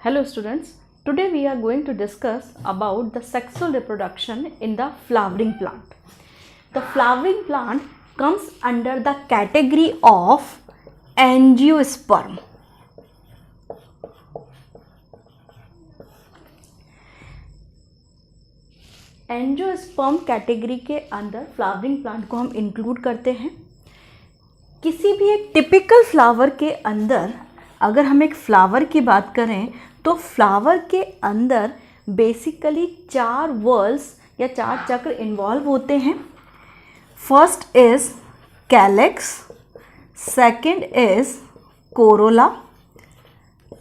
Hello students, today we are going to discuss about the sexual reproduction in the flowering plant. The flowering plant comes under the category of angiosperm. Angiosperm category के अंदर flowering plant को हम include करते हैं। किसी भी एक typical flower के अंदर अगर हम एक फ्लावर की बात करें तो फ्लावर के अंदर बेसिकली 4 व्हर्ल्स या 4 चक्र इन्वॉल्व होते हैं। First is calyx, second is Corolla,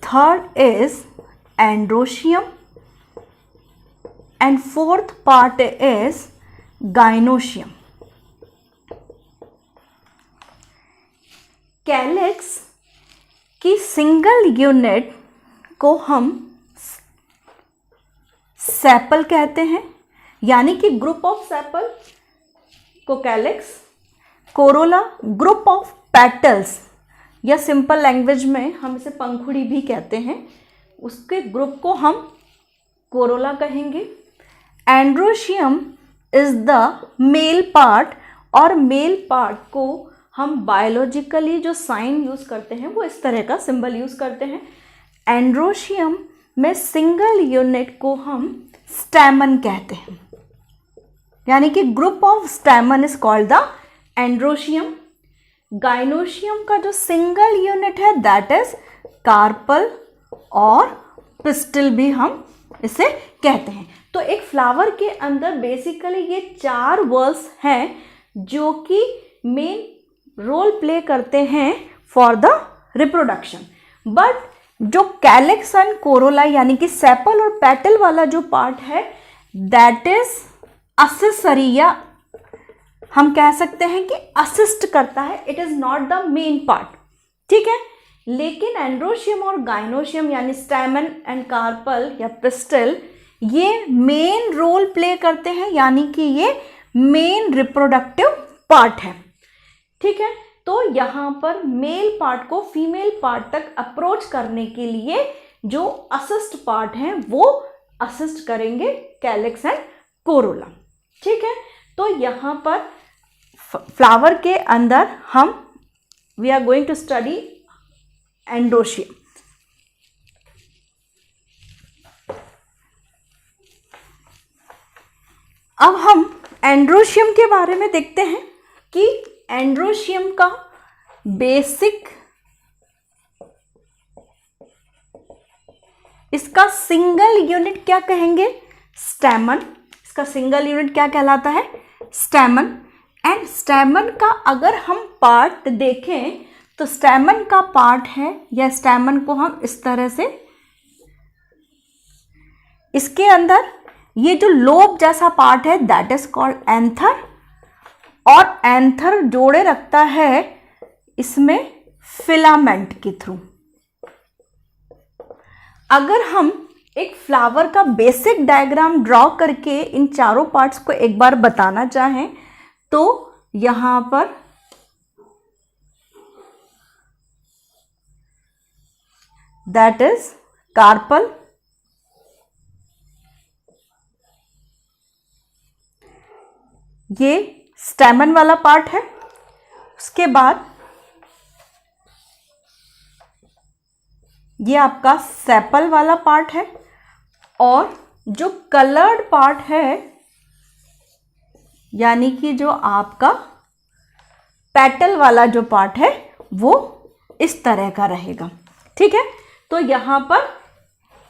third is androecium and fourth part is gynoecium. Calyx की सिंगल यूनिट को हम सेपल कहते हैं, यानी कि ग्रुप ऑफ सेपल को calyx. Corolla group of petals या सिंपल लैंग्वेज में हम इसे पंखुड़ी भी कहते हैं, उसके ग्रुप को हम कोरोला कहेंगे। Androecium is the male part, और मेल पार्ट को हम बायोलॉजिकली जो साइन यूज करते हैं वो इस तरह का सिंबल यूज करते हैं। एंड्रोशियम में सिंगल यूनिट को हम स्टैमन कहते हैं, यानी कि group of stamen is called the androecium. Gynoecium का जो सिंगल यूनिट है दैट इज कार्पल, और पिस्टिल भी हम इसे कहते हैं। तो एक फ्लावर के अंदर बेसिकली ये 4 व्हर्ल्स हैं जो कि मेन रोल प्ले करते हैं फॉर द रिप्रोडक्शन। बट जो कैलेक्स एंड कोरोला यानी कि सेपल और पेटल वाला जो पार्ट है दैट इज असेसरी, या हम कह सकते हैं कि असिस्ट करता है, it is not the main part. ठीक है, लेकिन एंड्रोशियम और गाइनोशियम यानी स्टैमन एंड कार्पल या पिस्टल ये मेन रोल प्ले करते हैं, यानी कि ये मेन रिप्रोडक्टिव पार्ट है। ठीक है, तो यहाँ पर मेल पार्ट को फीमेल पार्ट तक अप्रोच करने के लिए जो असिस्ट पार्ट हैं वो असिस्ट करेंगे कैलेक्स एंड कोरोला। ठीक है, तो यहाँ पर फ्लावर के अंदर हम we are going to study androecium. अब हम एंड्रोशियम के बारे में देखते हैं कि एंड्रोशियम का बेसिक इसका सिंगल यूनिट क्या कहेंगे, स्टैमन। इसका सिंगल यूनिट क्या कहलाता है, स्टैमन। एंड स्टैमन का अगर हम पार्ट देखें तो स्टैमन का पार्ट है, या स्टैमन को हम इस तरह से, इसके अंदर ये जो लोब जैसा पार्ट है दैट इज कॉल्ड एंथर, और एंथर जोड़े रखता है इसमें फिलामेंट के थ्रू। अगर हम एक फ्लावर का बेसिक डायग्राम ड्रॉ करके इन चारों पार्ट्स को एक बार बताना चाहें तो यहां पर दैट इज कार्पल, ये स्टैमन वाला पार्ट है। उसके बाद ये आपका सेपल वाला पार्ट है, और जो कलर्ड पार्ट है यानी कि जो आपका पेटल वाला जो पार्ट है वो इस तरह का रहेगा। ठीक है, तो यहाँ पर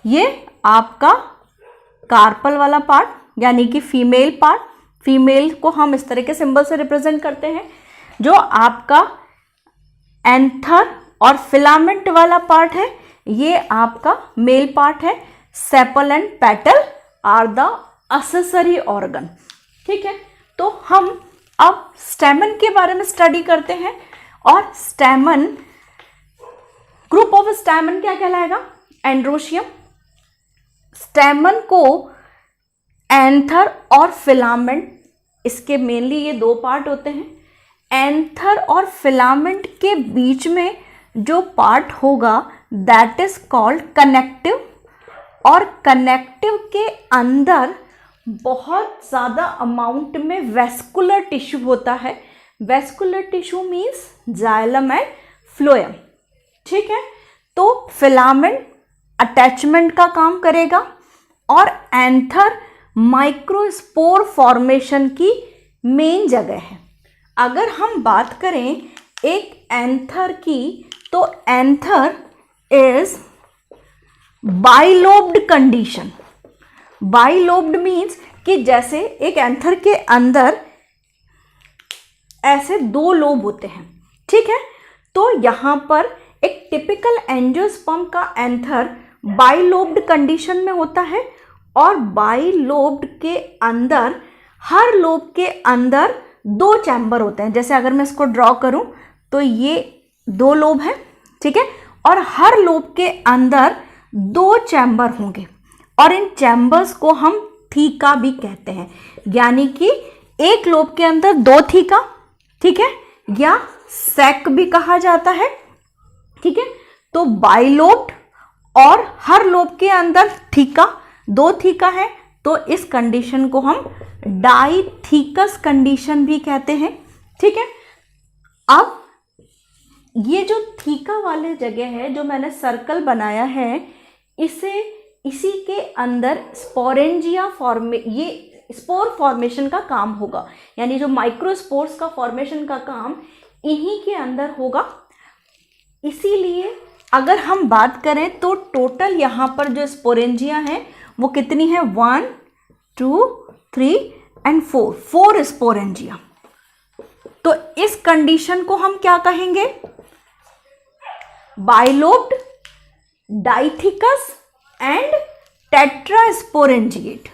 ये आपका कार्पल वाला पार्ट यानी कि फीमेल पार्ट, फीमेल को हम इस तरह के सिंबल से रिप्रेजेंट करते हैं। जो आपका एंथर और फिलामेंट वाला पार्ट है ये आपका मेल पार्ट है। Sepal and petal are the accessory organ. ठीक है, तो हम अब स्टैमन के बारे में स्टडी करते हैं, और स्टैमन ग्रुप ऑफ स्टैमन क्या कहलाएगा, एंड्रोशियम। स्टैमन को एंथर और फिलामेंट, इसके मेनली ये 2 पार्ट होते हैं। एंथर और फिलामेंट के बीच में जो पार्ट होगा दैट इज कॉल्ड कनेक्टिव और कनेक्टिव के अंदर बहुत ज़्यादा अमाउंट में वेस्कुलर टिश्यू होता है। Vascular tissue means xylem and phloem. ठीक है, तो फिलामेंट अटैचमेंट का काम करेगा और एंथर माइक्रोस्पोर फॉर्मेशन की मेन जगह है। अगर हम बात करें एक एंथर की, तो anther is bilobed condition. Bilobed means कि जैसे एक एंथर के अंदर ऐसे दो लोब होते हैं। ठीक है, तो यहां पर एक टिपिकल एंजियोस्पर्म का एंथर बाइलोब्ड कंडीशन में होता है और बाइलोब्ड के अंदर हर लोब के अंदर दो चैम्बर होते हैं। जैसे अगर मैं इसको ड्रॉ करूं तो ये दो लोब हैं, ठीक है, और हर लोब के अंदर दो चैम्बर होंगे और इन चैम्बर्स को हम थीका भी कहते हैं। यानी कि एक लोब के अंदर दो थीका, ठीक है, या सैक भी कहा जाता है। ठीक है, तो बाइलोब्ड और हर लोब के अंदर थीका, दो थीका है, तो इस कंडीशन को हम डाइथीकस कंडीशन भी कहते हैं। ठीक है, अब ये जो थीका वाले जगह है जो मैंने सर्कल बनाया है, इसी के अंदर स्पोरेंजिया ये स्पोर फॉर्मेशन का काम होगा। यानी जो माइक्रोस्पोर्स का फॉर्मेशन का काम इन्हीं के अंदर होगा। इसीलिए अगर हम बात करें तो टोटल यहाँ पर जो स्पोरेंजिया है वो कितनी है, 1 2 3 एंड 4 स्पोरेंजिया। तो इस कंडीशन को हम क्या कहेंगे, bilobed, डाइथिकस and tetrasporangiate.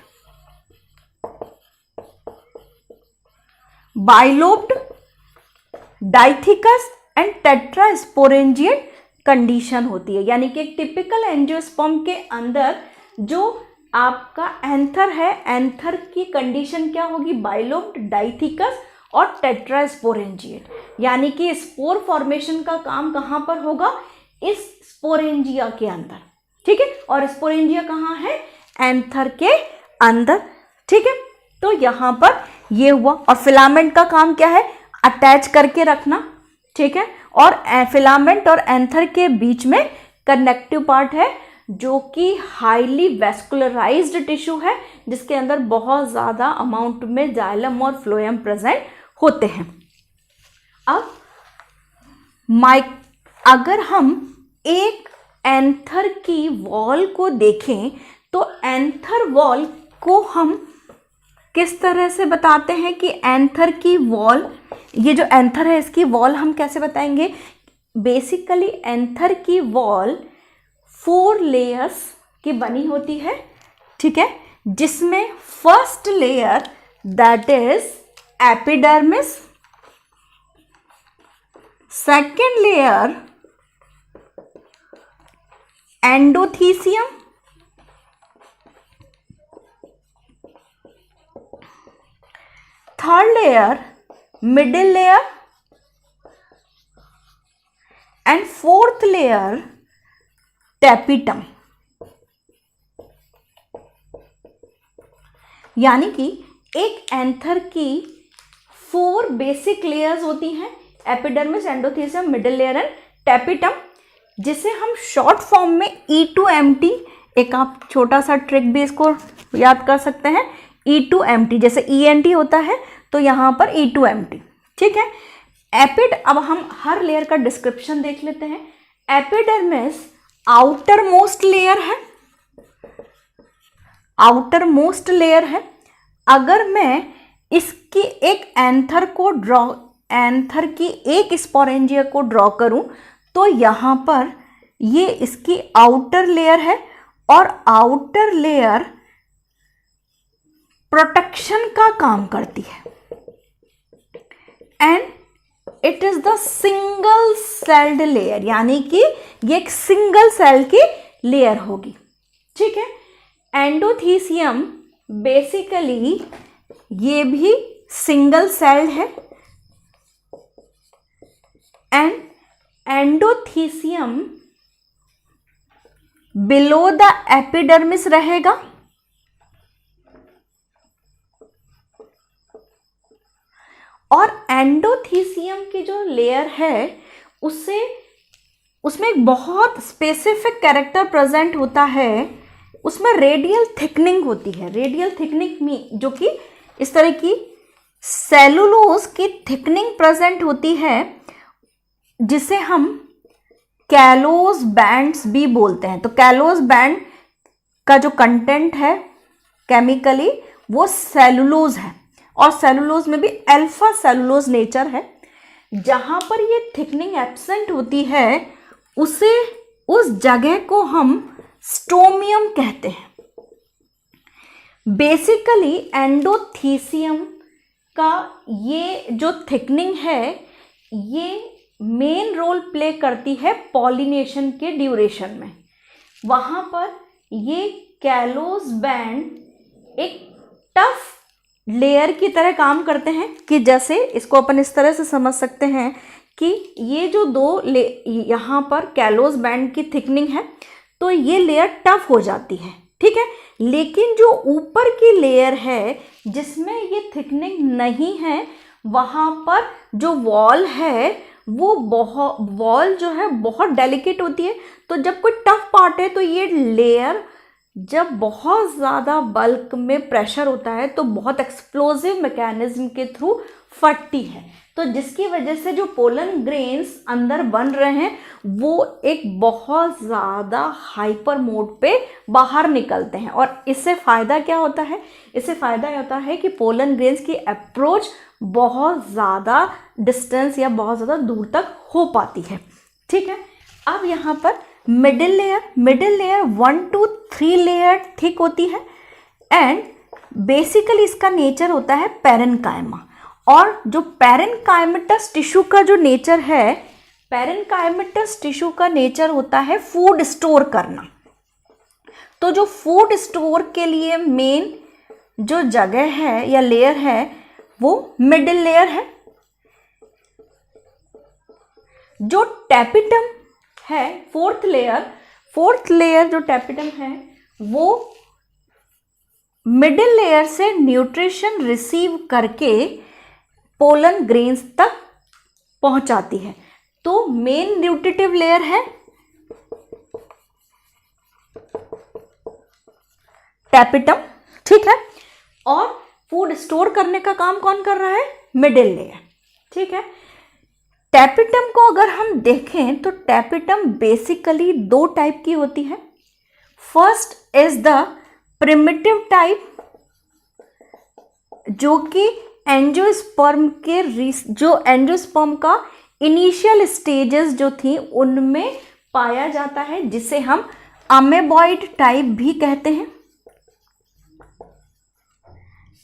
Bilobed, डाइथिकस and tetrasporangiate condition होती है। यानी कि एक टिपिकल एंजियोस्पर्म के अंदर जो आपका एंथर है, एंथर की कंडीशन क्या होगी, बाइलोब्ड, डाइथिकस और टेट्रास्पोरेंजिएट। यानी कि स्पोर फॉर्मेशन का काम कहां पर होगा, इस स्पोरेंजिया के अंदर। ठीक है, और स्पोरेंजिया कहाँ है, एंथर के अंदर। ठीक है, तो यहां पर ये हुआ। और फिलामेंट का काम क्या है, अटैच करके रखना। ठीक है, और फिलामेंट और एंथर के बीच में कनेक्टिव पार्ट है जो कि हाईली वेस्कुलराइज्ड टिश्यू है, जिसके अंदर बहुत ज़्यादा अमाउंट में जाइलम और फ्लोएम प्रेजेंट होते हैं। अब अगर हम एक एंथर की वॉल को देखें तो एंथर वॉल को हम किस तरह से बताते हैं कि एंथर की वॉल, ये जो एंथर है इसकी वॉल हम कैसे बताएंगे। बेसिकली एंथर की वॉल 4 लेयर्स की बनी होती है। ठीक है, जिसमें first layer that is epidermis, second layer endothecium, third layer middle layer and fourth layer tapetum. यानी कि एक एंथर की 4 बेसिक लेयर्स होती हैं, epidermis, endothecium, middle layer and tapetum, जिसे हम शॉर्ट फॉर्म में E2MT, एक आप छोटा सा ट्रिक भी इसको याद कर सकते हैं, E2MT, जैसे ENT होता है तो यहाँ पर E2MT। ठीक है, अब हम हर लेयर का डिस्क्रिप्शन देख लेते हैं। एपिडर्मिस आउटर मोस्ट लेयर है, आउटर मोस्ट लेयर है। अगर मैं इसकी एक एंथर की एक स्पोरेंजिया को ड्रॉ करूं तो यहाँ पर ये इसकी आउटर लेयर है और आउटर लेयर प्रोटेक्शन का काम करती है and it is the single celled layer, यानी कि ये एक सिंगल सेल की लेयर होगी। ठीक है, एंडोथीसियम बेसिकली ये भी सिंगल सेल है and endothecium below the epidermis रहेगा, और एंडोथीसियम की जो लेयर है उसमें एक बहुत स्पेसिफिक कैरेक्टर प्रेजेंट होता है, उसमें रेडियल थिकनिंग होती है। रेडियल थिकनिंग में जो कि इस तरह की सेलुलोज की थिकनिंग प्रेजेंट होती है, जिसे हम कैलोज बैंड्स भी बोलते हैं। तो कैलोज बैंड का जो कंटेंट है केमिकली वो सेलुलोज है, और सेलुलोज में भी अल्फा सेलुलोज नेचर है। जहां पर ये थिकनिंग एब्सेंट होती है उस जगह को हम स्टोमियम कहते हैं। बेसिकली एंडोथीसियम का ये जो थिकनिंग है ये मेन रोल प्ले करती है पॉलिनेशन के ड्यूरेशन में। वहाँ पर ये कैलोज बैंड एक टफ लेयर की तरह काम करते हैं, कि जैसे इसको अपन इस तरह से समझ सकते हैं कि ये जो यहाँ पर कैलोज बैंड की थिकनिंग है तो ये लेयर टफ हो जाती है, ठीक है। लेकिन जो ऊपर की लेयर है जिसमें ये थिकनिंग नहीं है, वहाँ पर जो वॉल है वो वॉल जो है बहुत डेलिकेट होती है। तो जब कोई टफ पार्ट है तो ये लेयर जब बहुत ज़्यादा बल्क में प्रेशर होता है तो बहुत एक्सप्लोजिव मैकेनिज्म के थ्रू फटती है, तो जिसकी वजह से जो पोलन ग्रेन्स अंदर बन रहे हैं वो एक बहुत ज़्यादा हाइपर मोड पे बाहर निकलते हैं। और इससे फ़ायदा क्या होता है? इससे फ़ायदा ये होता है कि पोलन ग्रेन्स की अप्रोच बहुत ज़्यादा डिस्टेंस या बहुत ज़्यादा दूर तक हो पाती है, ठीक है। अब यहाँ पर middle layer 1 to 3 layer thick होती है, एंड बेसिकली इसका नेचर होता है पैरेन्काइमा। और जो पैरेन्काइमेटस टिश्यू का जो नेचर है, पैरेन्काइमेटस टिश्यू का नेचर होता है फूड स्टोर करना। तो जो फूड स्टोर के लिए मेन जो जगह है या लेयर है वो मिडिल लेयर है। जो टैपिटम है फोर्थ लेयर जो टैपिटम है वो मिडिल लेयर से न्यूट्रिशन रिसीव करके पोलन ग्रेन्स तक पहुंचाती है। तो मेन न्यूट्रिटिव लेयर है टैपिटम, ठीक है। और फूड स्टोर करने का काम कौन कर रहा है? मिडिल लेयर, ठीक है। टैपिटम को अगर हम देखें तो टैपिटम बेसिकली 2 टाइप की होती है। First is the primitive type, जो कि एंजियोस्पर्म का इनिशियल स्टेजेस जो थी उनमें पाया जाता है, जिसे हम अमेबॉइड टाइप भी कहते हैं।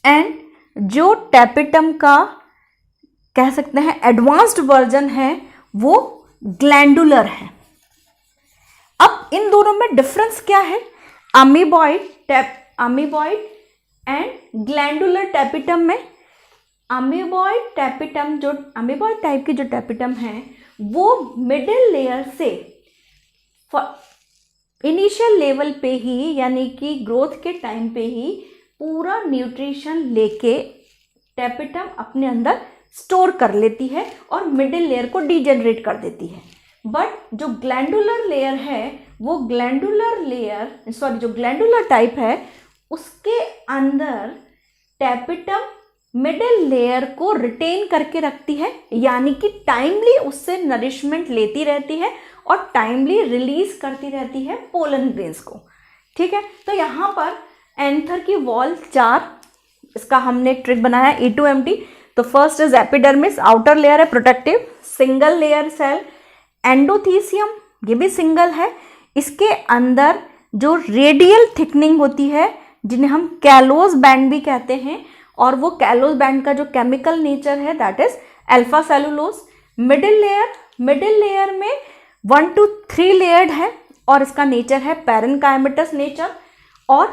एंड जो टैपिटम का कह सकते हैं एडवांस्ड वर्जन है वो ग्लैंडुलर है। अब इन दोनों में डिफरेंस क्या है? अमीबॉइड एंड ग्लैंडुलर टैपिटम में अमीबॉइड टाइप की जो टैपिटम है वो मिडिल लेयर से इनिशियल लेवल पे ही, यानी कि ग्रोथ के टाइम पे ही पूरा न्यूट्रिशन लेके टैपिटम अपने अंदर स्टोर कर लेती है और मिडिल लेयर को डीजेनरेट कर देती है। बट जो ग्लैंडुलर लेयर है वो जो ग्लैंडुलर टाइप है उसके अंदर टैपिटम मिडिल लेयर को रिटेन करके रखती है, यानी कि टाइमली उससे नरिशमेंट लेती रहती है और टाइमली रिलीज करती रहती है पोलन ग्रेन्स को, ठीक है। तो यहाँ पर एंथर की वॉल 4, इसका हमने ट्रिक बनाया E2MT। तो first is epidermis, outer layer है protective, single layer cell. Endothecium ये भी सिंगल है, इसके अंदर जो रेडियल थिकनिंग होती है जिन्हें हम कैलोज बैंड भी कहते हैं, और वो कैलोज बैंड का जो केमिकल नेचर है that is alpha cellulose. Middle layer में 1 to 3 लेयर्ड है और इसका नेचर है पैरेन्काइमेटस नेचर। और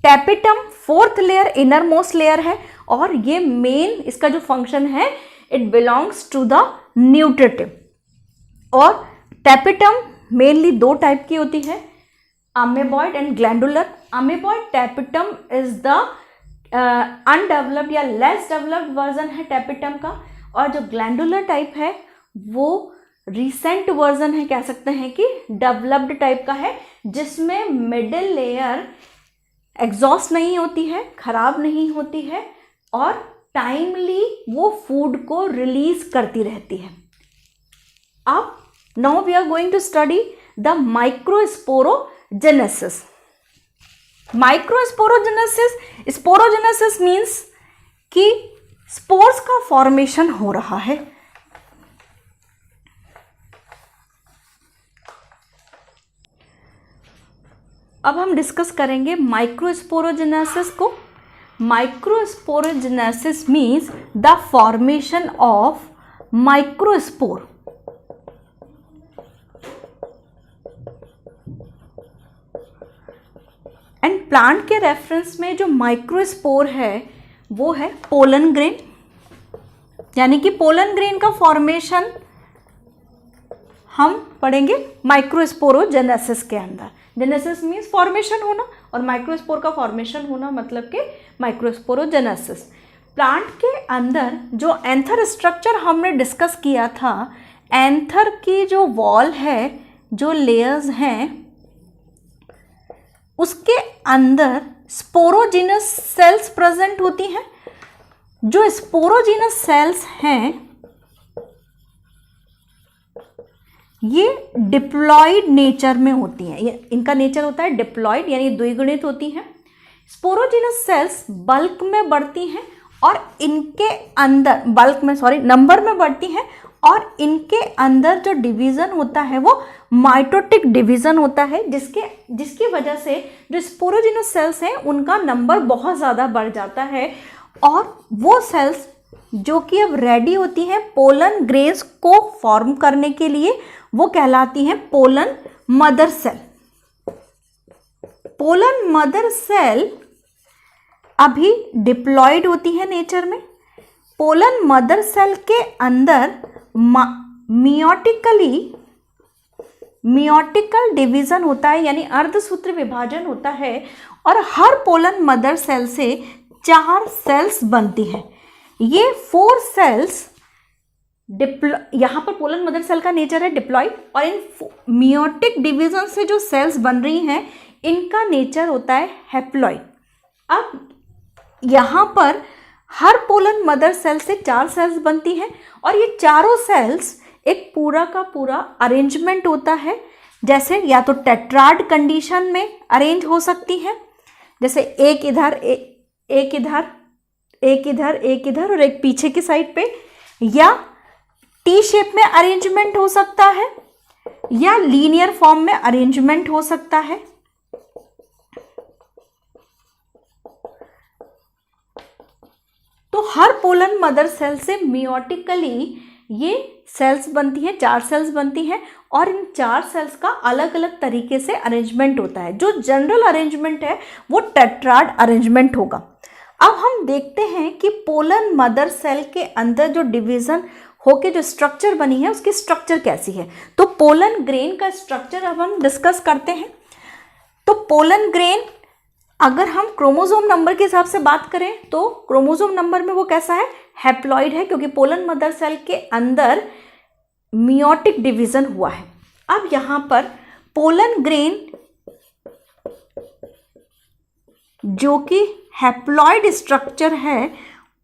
tapetum 4th layer inner most layer है, और ये मेन इसका जो फंक्शन है it belongs to the nutritive. और टैपिटम मेनली 2 टाइप की होती है, amoeboid and glandular. Amoeboid tapetum is the undeveloped या लेस डेवलप्ड वर्जन है tapetum का, और जो ग्लैंडुलर टाइप है वो रिसेंट वर्जन है, कह सकते हैं कि डेवलप्ड टाइप का है, जिसमें मिडिल लेयर एग्जॉस्ट नहीं होती है, खराब नहीं होती है, और टाइमली वो फूड को रिलीज करती रहती है. अब now we are going to study the microsporogenesis. Microsporogenesis, sporogenesis means कि स्पोर्स का फॉर्मेशन हो रहा है. अब हम डिस्कस करेंगे माइक्रोस्पोरोजेनेसिस को. Microsporogenesis means the formation of microspore. And plant के रेफरेंस में जो माइक्रोस्पोर है वो है पोलन ग्रेन, यानी कि पोलन ग्रेन का फॉर्मेशन हम पढ़ेंगे माइक्रोस्पोरोजेनेसिस के अंदर. जेनेसिस मीन्स फॉर्मेशन होना, और माइक्रोस्पोर का फॉर्मेशन होना मतलब कि माइक्रोस्पोरोजेनेसिस. प्लांट के अंदर जो एंथर स्ट्रक्चर हमने डिस्कस किया था, एंथर की जो वॉल है, जो लेयर्स हैं, उसके अंदर स्पोरोजिनस सेल्स प्रेजेंट होती हैं. जो स्पोरोजिनस सेल्स हैं ये डिप्लॉइड नेचर में होती हैं. ये इनका नेचर होता है डिप्लॉइड, यानी द्विगुणित होती हैं. स्पोरोजिनस सेल्स बल्क में बढ़ती हैं और इनके अंदर नंबर में बढ़ती हैं, और इनके अंदर जो डिवीज़न होता है वो माइटोटिक डिवीज़न होता है, जिसकी वजह से जो स्पोरोजिनस सेल्स हैं उनका नंबर बहुत ज़्यादा बढ़ जाता है, और वो सेल्स जो कि अब रेडी होती हैं पोलन ग्रेन्स को फॉर्म करने के लिए, वो कहलाती हैं pollen mother cell. Pollen mother cell अभी डिप्लॉयड होती है नेचर में. पोलन मदर सेल के अंदर मियोटिकल डिवीजन होता है, यानी अर्धसूत्र विभाजन होता है, और हर पोलन मदर सेल से 4 सेल्स बनती हैं. ये 4 सेल्स यहाँ पर पोलन मदर सेल का नेचर है डिप्लॉयड, और इन मियोटिक डिवीजन से जो सेल्स बन रही हैं इनका नेचर होता है हैप्लॉइड. अब यहाँ पर हर पोलन मदर सेल से 4 सेल्स बनती हैं, और ये चारों सेल्स एक पूरा का पूरा अरेंजमेंट होता है. जैसे या तो टेट्राड कंडीशन में अरेंज हो सकती है, जैसे एक इधर एक इधर एक इधर एक इधर और एक पीछे की साइड पे, या टी शेप में अरेंजमेंट हो सकता है, या लीनियर फॉर्म में अरेंजमेंट हो सकता है. तो हर पोलन मदर सेल से मियोटिकली ये सेल्स बनती हैं, 4 सेल्स बनती हैं, और इन 4 सेल्स का अलग अलग तरीके से अरेंजमेंट होता है. जो जनरल अरेंजमेंट है वो टेट्राड अरेंजमेंट होगा. अब हम देखते हैं कि पोलन मदर सेल के अंदर जो डिवीज़न होके जो स्ट्रक्चर बनी है उसकी स्ट्रक्चर कैसी है. तो पोलन ग्रेन का स्ट्रक्चर अब हम डिस्कस करते हैं. तो पोलन ग्रेन अगर हम क्रोमोसोम नंबर के हिसाब से बात करें तो क्रोमोसोम नंबर में वो कैसा है, हैप्लॉइड है, क्योंकि पोलन मदर सेल के अंदर मियोटिक डिवीजन हुआ है. अब यहाँ पर पोलन ग्रेन जो कि हैप्लॉइड स्ट्रक्चर है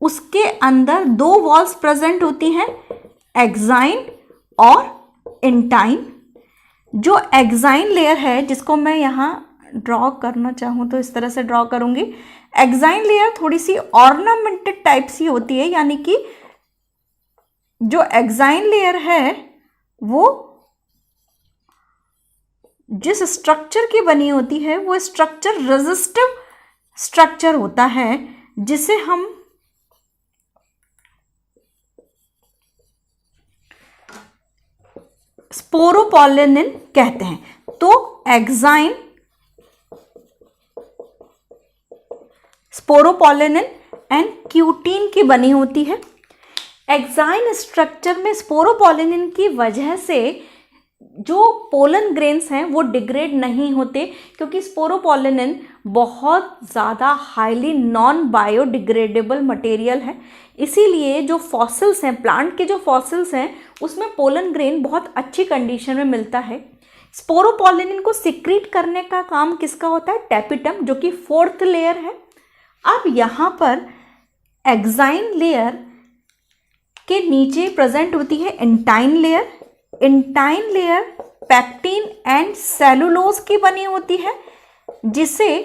उसके अंदर 2 वॉल्स प्रेजेंट होती हैं, एक्साइन और इंटाइन. जो एक्साइन लेयर है, जिसको मैं यहाँ ड्रॉ करना चाहूँ तो इस तरह से ड्रॉ करूँगी. एक्साइन लेयर थोड़ी सी ऑर्नामेंटेड टाइप सी होती है, यानी कि जो एक्साइन लेयर है वो जिस स्ट्रक्चर की बनी होती है वो स्ट्रक्चर रेजिस्टिव स्ट्रक्चर होता है, जिसे हम स्पोरोपोलिनिन कहते हैं. तो एक्साइन, स्पोरोपोलिनिन एंड क्यूटीन की बनी होती है. एक्साइन स्ट्रक्चर में स्पोरोपोलिनिन की वजह से जो पोलन ग्रेन्स हैं वो डिग्रेड नहीं होते, क्योंकि स्पोरोपोलिन बहुत ज़्यादा हाईली नॉन बायोडिग्रेडेबल मटेरियल है। इसीलिए जो फॉसिल्स हैं, प्लांट के जो फॉसिल्स हैं, उसमें पोलन ग्रेन बहुत अच्छी कंडीशन में मिलता है। स्पोरोपोलिन को सिक्रीट करने का काम किसका होता है? टैपिटम, जो कि 4th लेयर है। अब यहाँ पर एक्साइन लेयर के नीचे प्रेजेंट होती है intine layer. Intine layer pectin and cellulose की बनी होती है, जिसे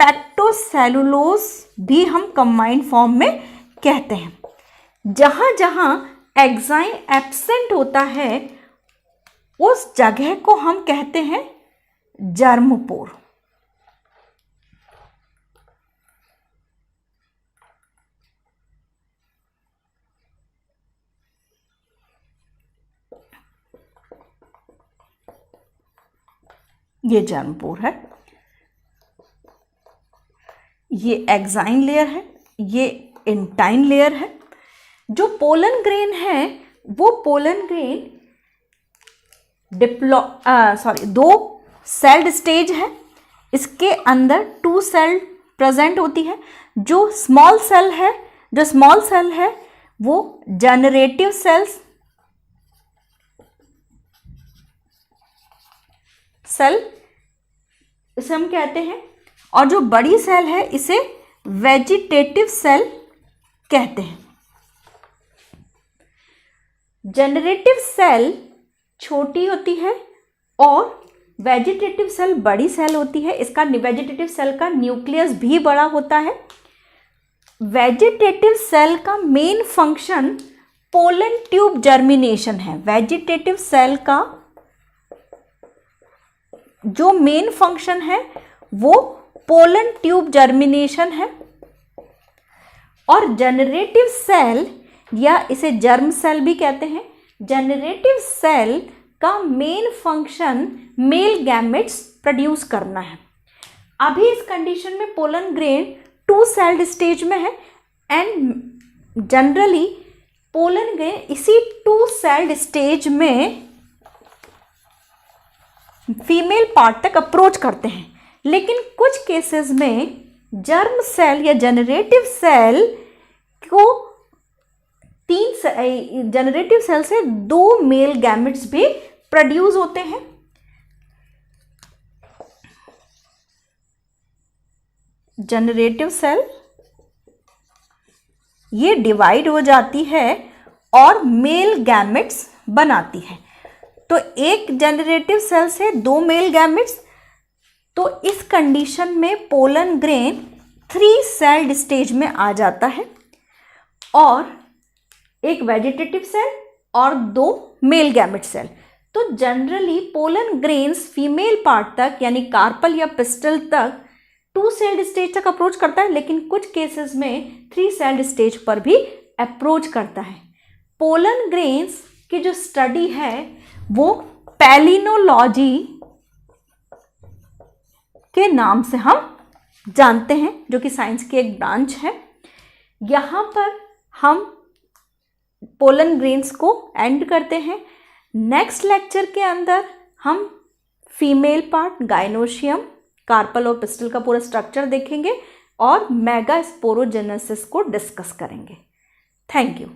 पैक्टोसेलुलोज भी हम कंबाइंड फॉर्म में कहते हैं। जहाँ जहाँ एक्साइन एब्सेंट होता है उस जगह को हम कहते हैं जर्मपोर। ये जर्मपोर है, ये एक्साइन लेयर है, ये इंटाइन लेयर है। जो पोलन ग्रेन है वो पोलन ग्रेन दो सेल्ड स्टेज है। इसके अंदर 2 सेल प्रेजेंट होती है। जो स्मॉल सेल है वो जनरेटिव सेल इसे हम कहते हैं, और जो बड़ी सेल है इसे वेजिटेटिव सेल कहते हैं। जनरेटिव सेल छोटी होती है और वेजिटेटिव सेल बड़ी सेल होती है। इसका वेजिटेटिव सेल का न्यूक्लियस भी बड़ा होता है। वेजिटेटिव सेल का main function pollen tube germination है। वेजिटेटिव सेल का जो मेन फंक्शन है वो पोलन ट्यूब जर्मिनेशन है। और जनरेटिव सेल, या इसे जर्म सेल भी कहते हैं, जनरेटिव सेल का main function male gametes produce करना है। अभी इस कंडीशन में पोलन ग्रेन 2 सेल्ड स्टेज में है एंड जनरली पोलन ग्रेन इसी 2 सेल्ड स्टेज में फीमेल पार्ट तक अप्रोच करते हैं। लेकिन कुछ केसेस में जर्म सेल या जनरेटिव सेल को जनरेटिव सेल से 2 मेल गैमेट्स भी प्रोड्यूस होते हैं। जनरेटिव सेल ये डिवाइड हो जाती है और मेल गैमेट्स बनाती है। तो एक जनरेटिव सेल से 2 मेल गैमेट्स, तो इस कंडीशन में पोलन ग्रेन 3 सेल्ड स्टेज में आ जाता है और एक वेजिटेटिव सेल और 2 मेल गैमेट सेल। तो generally pollen grains female part तक यानी कार्पल या पिस्टल तक 2 सेल्ड स्टेज तक अप्रोच करता है, लेकिन कुछ केसेस में 3 सेल्ड स्टेज पर भी अप्रोच करता है। पोलन ग्रेन्स की जो स्टडी है वो पैलिनोलॉजी के नाम से हम जानते हैं, जो कि साइंस की एक ब्रांच है। यहाँ पर हम पोलन ग्रेन्स को एंड करते हैं। नेक्स्ट लेक्चर के अंदर हम फीमेल पार्ट, गाइनोशियम, कार्पल और पिस्टल का पूरा स्ट्रक्चर देखेंगे और मेगा स्पोरोजेनेसिस को डिस्कस करेंगे। Thank you.